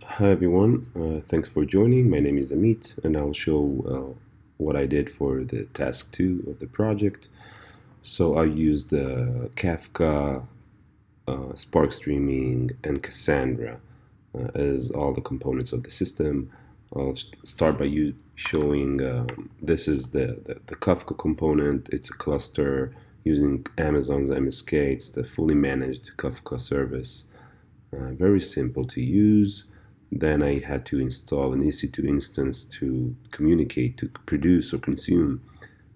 Hi everyone, thanks for joining. My name is Amit and I'll show what I did for the task 2 of the project. So I used Kafka, Spark Streaming, and Cassandra as all the components of the system. I'll start by showing this is the Kafka component. It's a cluster using Amazon's MSK. It's the fully managed Kafka service. Very simple to use. Then I had to install an EC2 instance to communicate, to produce or consume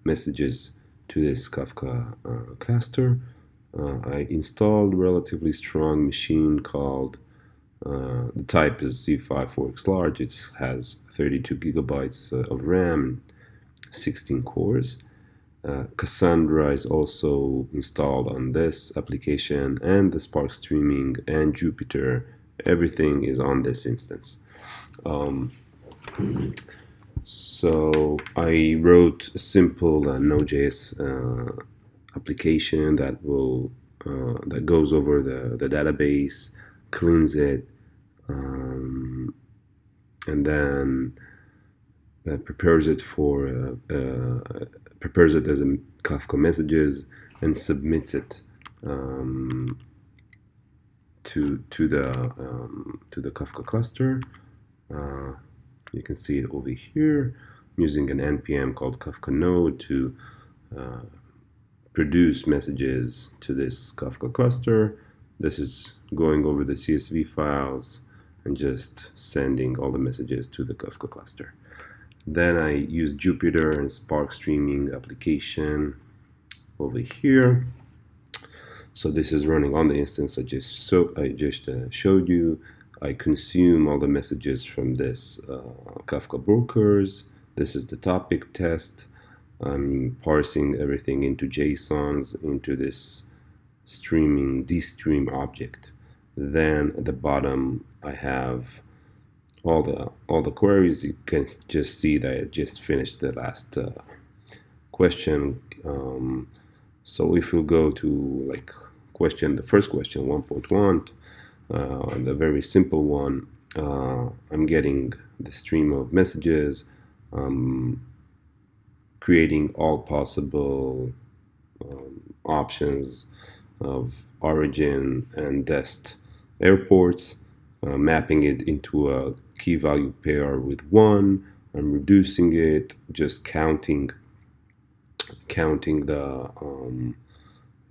messages to this Kafka cluster. I installed a relatively strong machine called, the type is C5 4X large. It has 32 gigabytes of RAM, 16 cores. Cassandra is also installed on this application, and the Spark Streaming and Jupyter. Everything is on this instance. Um, so I wrote a simple Node.js application that goes over the database, cleans it, um, and then prepares it as a Kafka messages and submits it um, to the Kafka cluster. Uh, you can see it over here. I'm using an npm called Kafka node to uh, produce messages to this Kafka cluster. This is going over the CSV files and just sending all the messages to the Kafka cluster. Then I use Jupyter and Spark Streaming application over here. So this is running on the instance I just showed you. I consume all the messages from this Kafka brokers. This is the topic test. I'm parsing everything into JSONs into this dstream object. Then at the bottom I have all the queries. You can just see that I just finished the last question. So if we go to like the first question 1.1, the very simple one, I'm getting the stream of messages, creating all possible options of origin and dest airports, mapping it into a key value pair with 1. I'm reducing it, just counting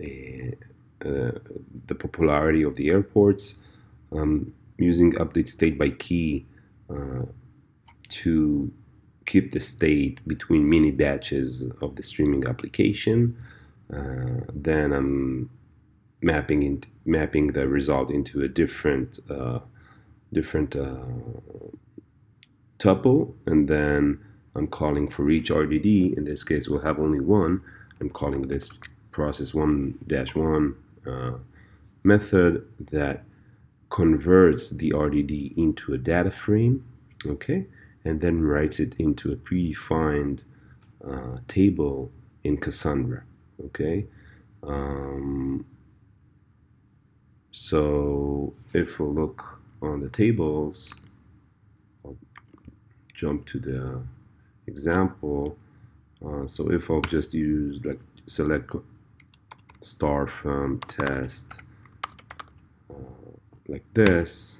eh, the popularity of the airports, using update state by key to keep the state between mini batches of the streaming application. Then I'm mapping the result into a different tuple, and then I'm calling for each RDD. In this case, we'll have only one. I'm calling this process 1-1 method that converts the RDD into a data frame, okay, and then writes it into a predefined table in Cassandra, okay. So if we look on the tables, I'll jump to the example. So if I'll just use select star from test like this,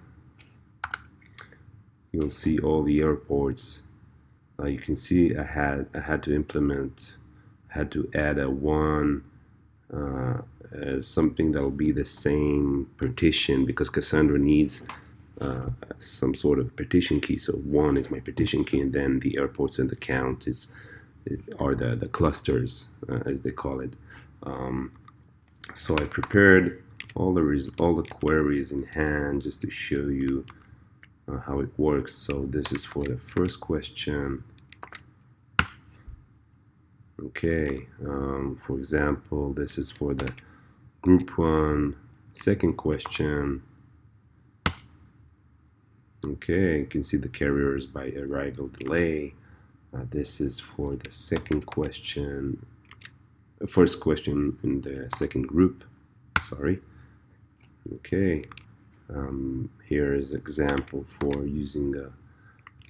you'll see all the airports. You can see I had to add a 1 as something that will be the same partition, because Cassandra needs some sort of partition key. So 1 is my partition key, and then the airports and the count are the clusters, as they call it. So I prepared all the queries in hand just to show you how it works. So this is for the first question. Okay, for example, this is for the group 1, second question. Okay, you can see the carriers by arrival delay. This is for the second question, first question in the second group, sorry. Okay, Here is example for using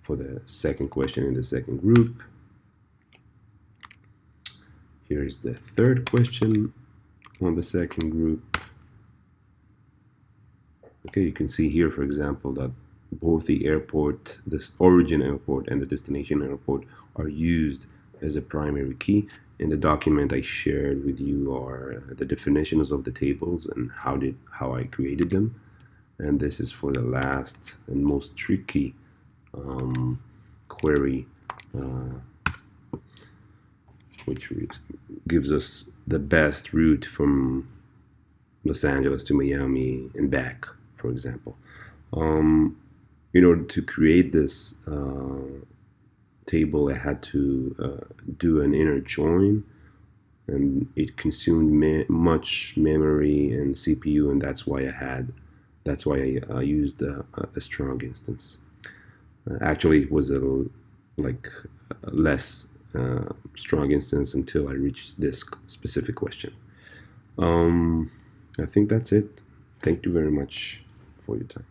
for the second question in the second group. Here's the third question on the second group. Okay, you can see here, for example, that both the airport, this origin airport and the destination airport are used as a primary key. In the document I shared with you are the definitions of the tables and how I created them. And this is for the last and most tricky query, which gives us the best route from Los Angeles to Miami and back, for example. In order to create this table, I had to do an inner join, and it consumed much memory and CPU, and that's why I used a strong instance. Actually, it was like a less strong instance until I reached this specific question. I think that's it. Thank you very much for your time.